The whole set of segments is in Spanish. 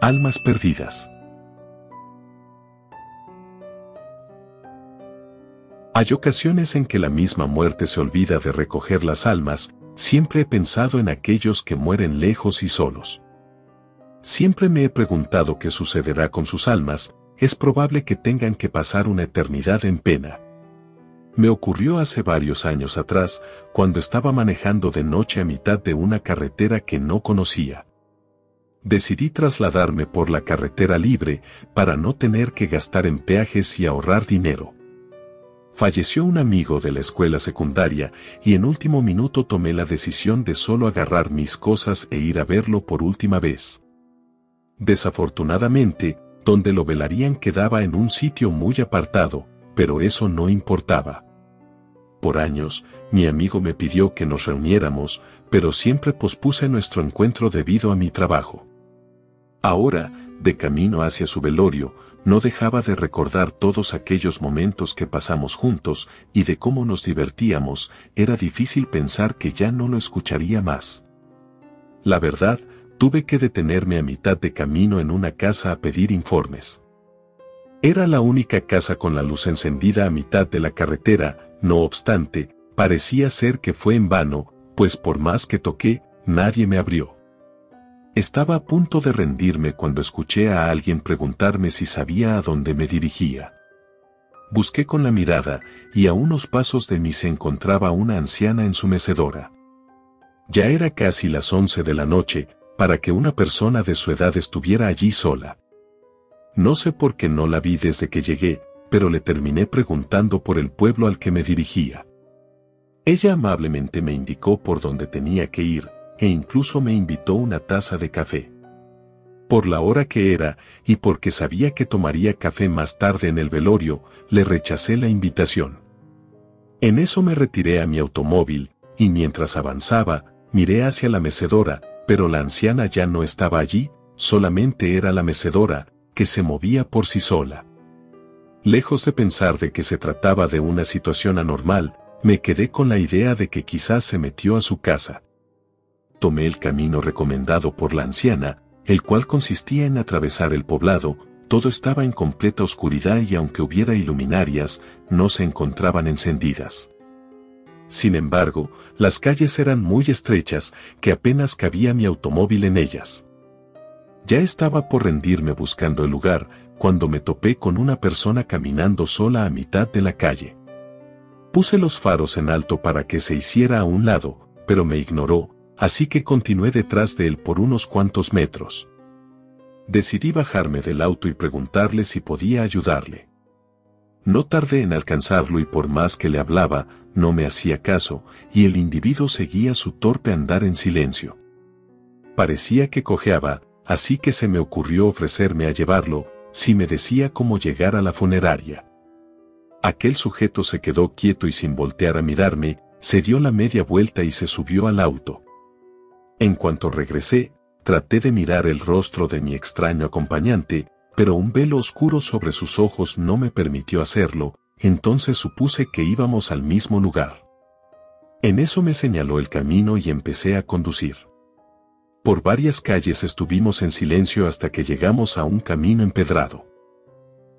Almas perdidas. Hay ocasiones en que la misma muerte se olvida de recoger las almas. Siempre he pensado en aquellos que mueren lejos y solos. Siempre me he preguntado qué sucederá con sus almas. Es probable que tengan que pasar una eternidad en pena. Me ocurrió hace varios años atrás, cuando estaba manejando de noche a mitad de una carretera que no conocía. Decidí trasladarme por la carretera libre para no tener que gastar en peajes y ahorrar dinero. Falleció un amigo de la escuela secundaria y en último minuto tomé la decisión de solo agarrar mis cosas e ir a verlo por última vez. Desafortunadamente, donde lo velarían quedaba en un sitio muy apartado, pero eso no importaba. Por años, mi amigo me pidió que nos reuniéramos, pero siempre pospuse nuestro encuentro debido a mi trabajo. Ahora, de camino hacia su velorio, no dejaba de recordar todos aquellos momentos que pasamos juntos y de cómo nos divertíamos. Era difícil pensar que ya no lo escucharía más. La verdad, tuve que detenerme a mitad de camino en una casa a pedir informes. Era la única casa con la luz encendida a mitad de la carretera. No obstante, parecía ser que fue en vano, pues por más que toqué, nadie me abrió. Estaba a punto de rendirme cuando escuché a alguien preguntarme si sabía a dónde me dirigía. Busqué con la mirada, y a unos pasos de mí se encontraba una anciana en su mecedora. Ya era casi las 11 de la noche, para que una persona de su edad estuviera allí sola. No sé por qué no la vi desde que llegué, pero le terminé preguntando por el pueblo al que me dirigía. Ella amablemente me indicó por dónde tenía que ir, e incluso me invitó una taza de café. Por la hora que era, y porque sabía que tomaría café más tarde en el velorio, le rechacé la invitación. En eso me retiré a mi automóvil, y mientras avanzaba, miré hacia la mecedora, pero la anciana ya no estaba allí, solamente era la mecedora, que se movía por sí sola. Lejos de pensar de que se trataba de una situación anormal, me quedé con la idea de que quizás se metió a su casa. Tomé el camino recomendado por la anciana, el cual consistía en atravesar el poblado. Todo estaba en completa oscuridad y aunque hubiera iluminarias, no se encontraban encendidas. Sin embargo, las calles eran muy estrechas, que apenas cabía mi automóvil en ellas. Ya estaba por rendirme buscando el lugar, cuando me topé con una persona caminando sola a mitad de la calle. Puse los faros en alto para que se hiciera a un lado, pero me ignoró, así que continué detrás de él por unos cuantos metros. Decidí bajarme del auto y preguntarle si podía ayudarle. No tardé en alcanzarlo y por más que le hablaba, no me hacía caso, y el individuo seguía su torpe andar en silencio. Parecía que cojeaba, así que se me ocurrió ofrecerme a llevarlo, si me decía cómo llegar a la funeraria. Aquel sujeto se quedó quieto y sin voltear a mirarme, se dio la media vuelta y se subió al auto. En cuanto regresé, traté de mirar el rostro de mi extraño acompañante, pero un velo oscuro sobre sus ojos no me permitió hacerlo, entonces supuse que íbamos al mismo lugar. En eso me señaló el camino y empecé a conducir. Por varias calles estuvimos en silencio hasta que llegamos a un camino empedrado.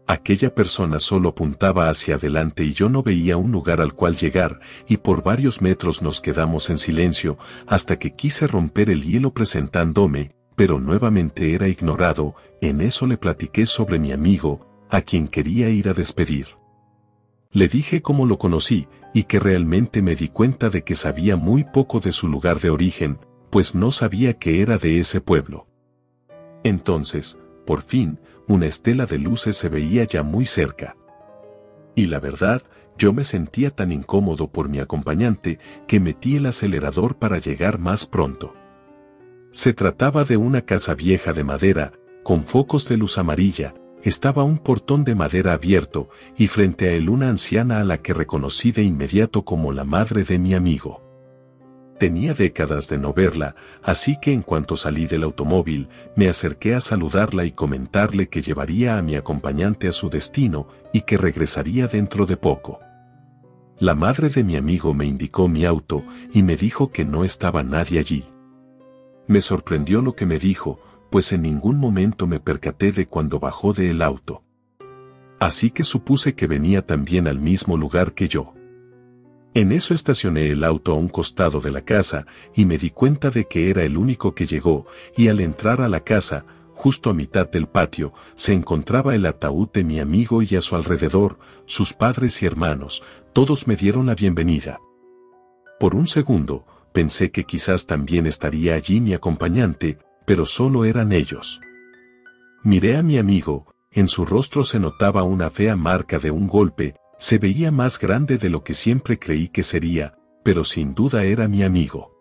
Aquella persona solo apuntaba hacia adelante y yo no veía un lugar al cual llegar, y por varios metros nos quedamos en silencio, hasta que quise romper el hielo presentándome, pero nuevamente era ignorado. En eso le platiqué sobre mi amigo, a quien quería ir a despedir. Le dije cómo lo conocí, y que realmente me di cuenta de que sabía muy poco de su lugar de origen, pues no sabía que era de ese pueblo. Entonces, por fin, una estela de luces se veía ya muy cerca. Y la verdad, yo me sentía tan incómodo por mi acompañante que metí el acelerador para llegar más pronto. Se trataba de una casa vieja de madera, con focos de luz amarilla. Estaba un portón de madera abierto, y frente a él una anciana a la que reconocí de inmediato como la madre de mi amigo. Tenía décadas de no verla, así que en cuanto salí del automóvil, me acerqué a saludarla y comentarle que llevaría a mi acompañante a su destino y que regresaría dentro de poco. La madre de mi amigo me indicó mi auto y me dijo que no estaba nadie allí. Me sorprendió lo que me dijo, pues en ningún momento me percaté de cuando bajó del auto. Así que supuse que venía también al mismo lugar que yo. En eso estacioné el auto a un costado de la casa y me di cuenta de que era el único que llegó, y al entrar a la casa, justo a mitad del patio, se encontraba el ataúd de mi amigo y a su alrededor, sus padres y hermanos, todos me dieron la bienvenida. Por un segundo, pensé que quizás también estaría allí mi acompañante, pero solo eran ellos. Miré a mi amigo, en su rostro se notaba una fea marca de un golpe, se veía más grande de lo que siempre creí que sería, pero sin duda era mi amigo.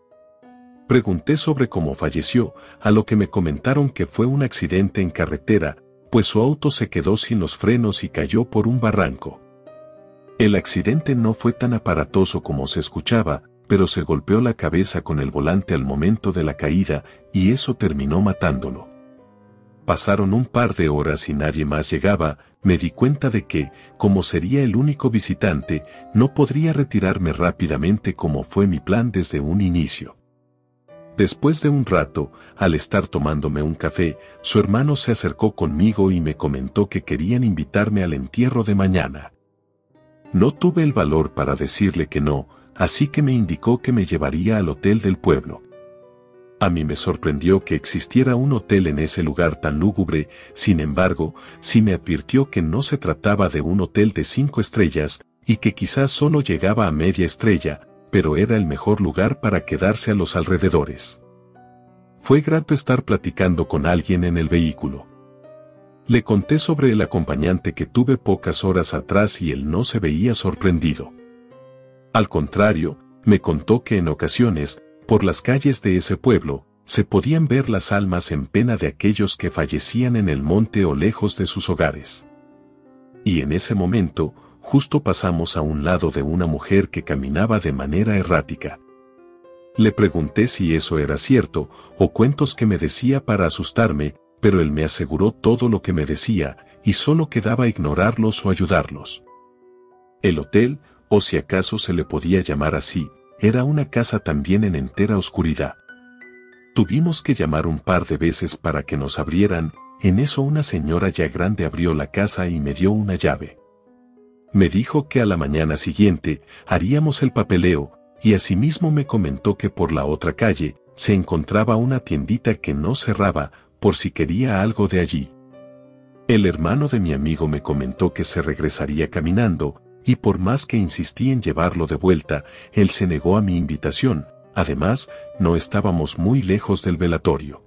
Pregunté sobre cómo falleció, a lo que me comentaron que fue un accidente en carretera, pues su auto se quedó sin los frenos y cayó por un barranco. El accidente no fue tan aparatoso como se escuchaba, pero se golpeó la cabeza con el volante al momento de la caída, y eso terminó matándolo. Pasaron un par de horas y nadie más llegaba, me di cuenta de que, como sería el único visitante, no podría retirarme rápidamente como fue mi plan desde un inicio. Después de un rato, al estar tomándome un café, su hermano se acercó conmigo y me comentó que querían invitarme al entierro de mañana. No tuve el valor para decirle que no, así que me indicó que me llevaría al hotel del pueblo. A mí me sorprendió que existiera un hotel en ese lugar tan lúgubre, sin embargo, sí me advirtió que no se trataba de un hotel de 5 estrellas, y que quizás solo llegaba a media estrella, pero era el mejor lugar para quedarse a los alrededores. Fue grato estar platicando con alguien en el vehículo. Le conté sobre el acompañante que tuve pocas horas atrás y él no se veía sorprendido. Al contrario, me contó que en ocasiones, por las calles de ese pueblo, se podían ver las almas en pena de aquellos que fallecían en el monte o lejos de sus hogares. Y en ese momento, justo pasamos a un lado de una mujer que caminaba de manera errática. Le pregunté si eso era cierto, o cuentos que me decía para asustarme, pero él me aseguró todo lo que me decía, y solo quedaba ignorarlos o ayudarlos. El hotel, o si acaso se le podía llamar así, era una casa también en entera oscuridad. Tuvimos que llamar un par de veces para que nos abrieran, en eso una señora ya grande abrió la casa y me dio una llave. Me dijo que a la mañana siguiente haríamos el papeleo, y asimismo me comentó que por la otra calle se encontraba una tiendita que no cerraba, por si quería algo de allí. El hermano de mi amigo me comentó que se regresaría caminando, y por más que insistí en llevarlo de vuelta, él se negó a mi invitación, además, no estábamos muy lejos del velatorio.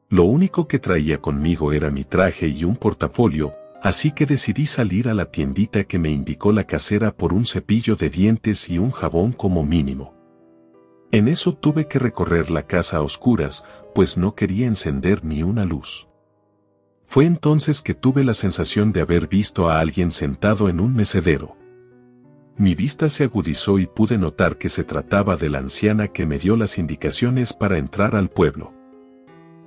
Lo único que traía conmigo era mi traje y un portafolio, así que decidí salir a la tiendita que me indicó la casera por un cepillo de dientes y un jabón como mínimo. En eso tuve que recorrer la casa a oscuras, pues no quería encender ni una luz. Fue entonces que tuve la sensación de haber visto a alguien sentado en un mecedero. Mi vista se agudizó y pude notar que se trataba de la anciana que me dio las indicaciones para entrar al pueblo.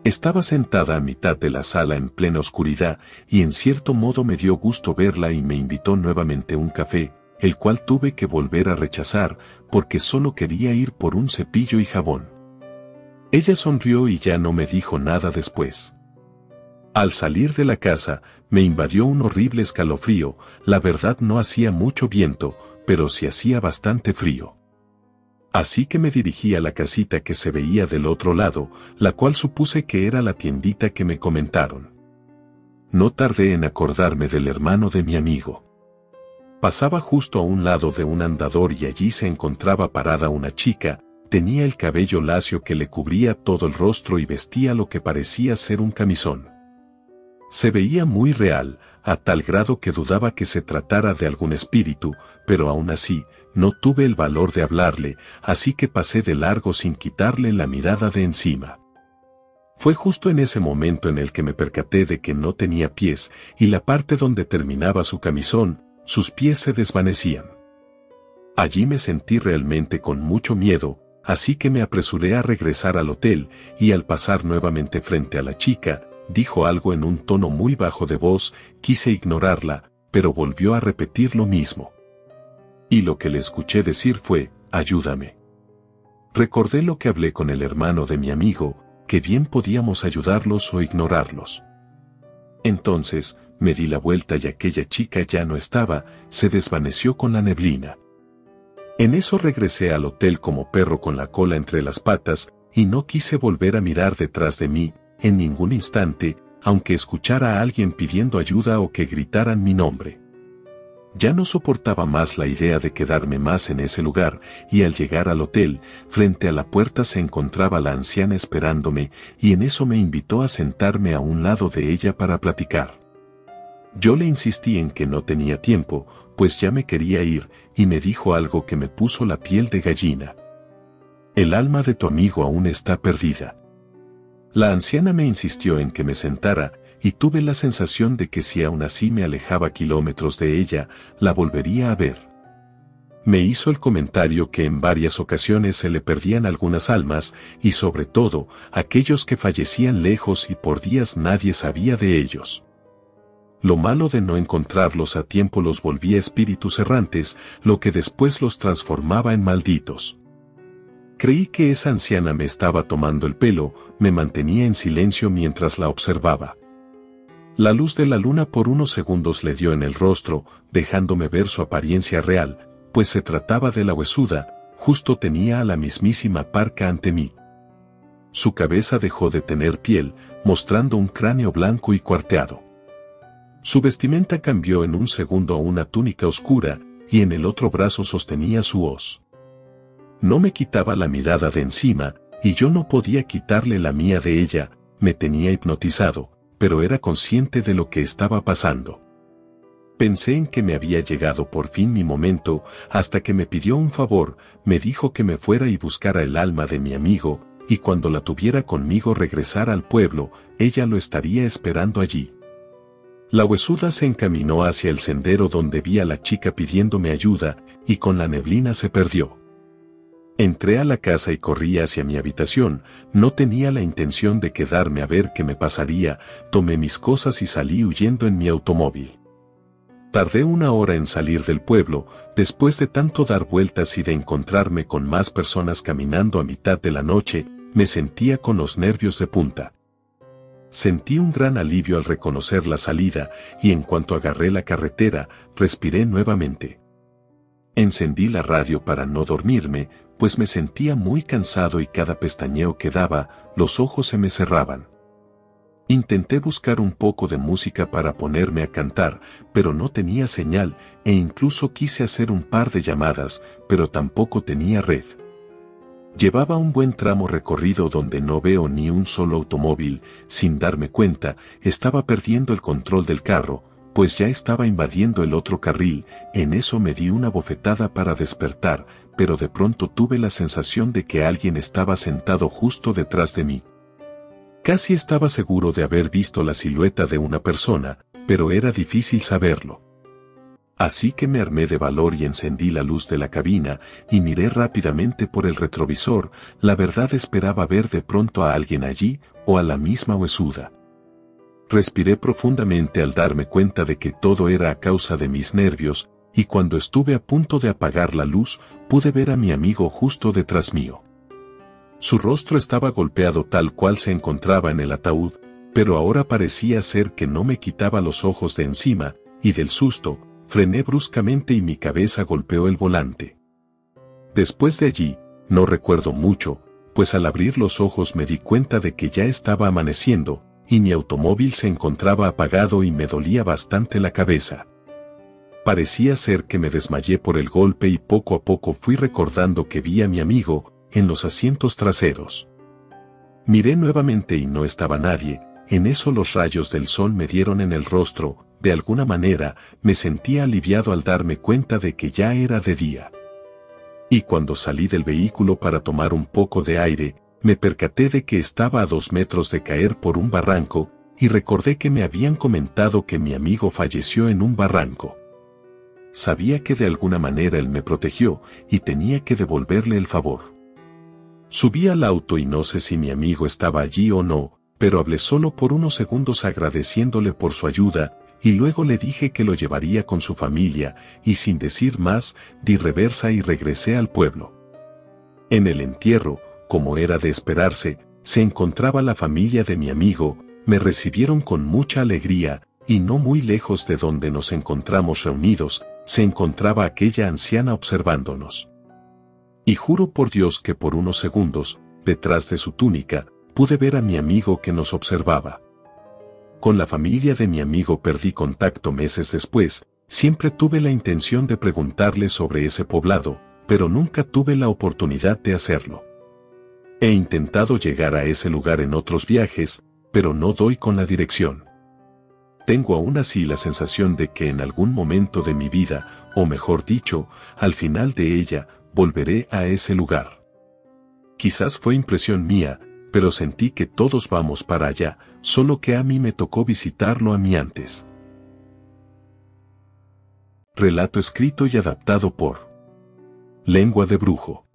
Estaba sentada a mitad de la sala en plena oscuridad y en cierto modo me dio gusto verla y me invitó nuevamente un café, el cual tuve que volver a rechazar porque solo quería ir por un cepillo y jabón. Ella sonrió y ya no me dijo nada después. Al salir de la casa, me invadió un horrible escalofrío, la verdad no hacía mucho viento, pero sí hacía bastante frío. Así que me dirigí a la casita que se veía del otro lado, la cual supuse que era la tiendita que me comentaron. No tardé en acordarme del hermano de mi amigo. Pasaba justo a un lado de un andador y allí se encontraba parada una chica, tenía el cabello lacio que le cubría todo el rostro y vestía lo que parecía ser un camisón. Se veía muy real, a tal grado que dudaba que se tratara de algún espíritu, pero aún así, no tuve el valor de hablarle, así que pasé de largo sin quitarle la mirada de encima. Fue justo en ese momento en el que me percaté de que no tenía pies, y la parte donde terminaba su camisón, sus pies se desvanecían. Allí me sentí realmente con mucho miedo, así que me apresuré a regresar al hotel, y al pasar nuevamente frente a la chica, dijo algo en un tono muy bajo de voz, quise ignorarla, pero volvió a repetir lo mismo. Y lo que le escuché decir fue, ayúdame. Recordé lo que hablé con el hermano de mi amigo, que bien podíamos ayudarlos o ignorarlos. Entonces, me di la vuelta y aquella chica ya no estaba, se desvaneció con la neblina. En eso regresé al hotel como perro con la cola entre las patas, y no quise volver a mirar detrás de mí, en ningún instante, aunque escuchara a alguien pidiendo ayuda o que gritaran mi nombre. Ya no soportaba más la idea de quedarme más en ese lugar, y al llegar al hotel, frente a la puerta se encontraba la anciana esperándome, y en eso me invitó a sentarme a un lado de ella para platicar. Yo le insistí en que no tenía tiempo, pues ya me quería ir, y me dijo algo que me puso la piel de gallina. El alma de tu amigo aún está perdida. La anciana me insistió en que me sentara, y tuve la sensación de que si aún así me alejaba kilómetros de ella, la volvería a ver. Me hizo el comentario que en varias ocasiones se le perdían algunas almas, y sobre todo, aquellos que fallecían lejos y por días nadie sabía de ellos. Lo malo de no encontrarlos a tiempo los volvía espíritus errantes, lo que después los transformaba en malditos. Creí que esa anciana me estaba tomando el pelo, me mantenía en silencio mientras la observaba. La luz de la luna por unos segundos le dio en el rostro, dejándome ver su apariencia real, pues se trataba de la huesuda, justo tenía a la mismísima Parca ante mí. Su cabeza dejó de tener piel, mostrando un cráneo blanco y cuarteado. Su vestimenta cambió en un segundo a una túnica oscura, y en el otro brazo sostenía su hoz. No me quitaba la mirada de encima, y yo no podía quitarle la mía de ella, me tenía hipnotizado, pero era consciente de lo que estaba pasando. Pensé en que me había llegado por fin mi momento, hasta que me pidió un favor, me dijo que me fuera y buscara el alma de mi amigo, y cuando la tuviera conmigo regresara al pueblo, ella lo estaría esperando allí. La huesuda se encaminó hacia el sendero donde vi a la chica pidiéndome ayuda, y con la neblina se perdió. Entré a la casa y corrí hacia mi habitación, no tenía la intención de quedarme a ver qué me pasaría, tomé mis cosas y salí huyendo en mi automóvil. Tardé 1 hora en salir del pueblo, después de tanto dar vueltas y de encontrarme con más personas caminando a mitad de la noche, me sentía con los nervios de punta. Sentí un gran alivio al reconocer la salida, y en cuanto agarré la carretera, respiré nuevamente. Encendí la radio para no dormirme, pues me sentía muy cansado y cada pestañeo que daba, los ojos se me cerraban. Intenté buscar un poco de música para ponerme a cantar, pero no tenía señal, e incluso quise hacer un par de llamadas, pero tampoco tenía red. Llevaba un buen tramo recorrido donde no veo ni un solo automóvil, sin darme cuenta, estaba perdiendo el control del carro, pues ya estaba invadiendo el otro carril, en eso me di una bofetada para despertar, pero de pronto tuve la sensación de que alguien estaba sentado justo detrás de mí. Casi estaba seguro de haber visto la silueta de una persona, pero era difícil saberlo. Así que me armé de valor y encendí la luz de la cabina, y miré rápidamente por el retrovisor, la verdad esperaba ver de pronto a alguien allí, o a la misma huesuda. Respiré profundamente al darme cuenta de que todo era a causa de mis nervios, y cuando estuve a punto de apagar la luz, pude ver a mi amigo justo detrás mío. Su rostro estaba golpeado tal cual se encontraba en el ataúd, pero ahora parecía ser que no me quitaba los ojos de encima, y del susto, frené bruscamente y mi cabeza golpeó el volante. Después de allí, no recuerdo mucho, pues al abrir los ojos me di cuenta de que ya estaba amaneciendo, y mi automóvil se encontraba apagado y me dolía bastante la cabeza. Parecía ser que me desmayé por el golpe y poco a poco fui recordando que vi a mi amigo en los asientos traseros. Miré nuevamente y no estaba nadie, en eso los rayos del sol me dieron en el rostro, de alguna manera me sentía aliviado al darme cuenta de que ya era de día. Y cuando salí del vehículo para tomar un poco de aire, me percaté de que estaba a 2 metros de caer por un barranco, y recordé que me habían comentado que mi amigo falleció en un barranco. Sabía que de alguna manera él me protegió, y tenía que devolverle el favor. Subí al auto y no sé si mi amigo estaba allí o no, pero hablé solo por unos segundos agradeciéndole por su ayuda, y luego le dije que lo llevaría con su familia, y sin decir más, di reversa y regresé al pueblo. En el entierro, como era de esperarse, se encontraba la familia de mi amigo, me recibieron con mucha alegría, y no muy lejos de donde nos encontramos reunidos, se encontraba aquella anciana observándonos. Y juro por Dios que por unos segundos, detrás de su túnica, pude ver a mi amigo que nos observaba. Con la familia de mi amigo perdí contacto meses después, siempre tuve la intención de preguntarle sobre ese poblado, pero nunca tuve la oportunidad de hacerlo. He intentado llegar a ese lugar en otros viajes, pero no doy con la dirección. Tengo aún así la sensación de que en algún momento de mi vida, o mejor dicho, al final de ella, volveré a ese lugar. Quizás fue impresión mía, pero sentí que todos vamos para allá, solo que a mí me tocó visitarlo a mí antes. Relato escrito y adaptado por Lengua de Brujo.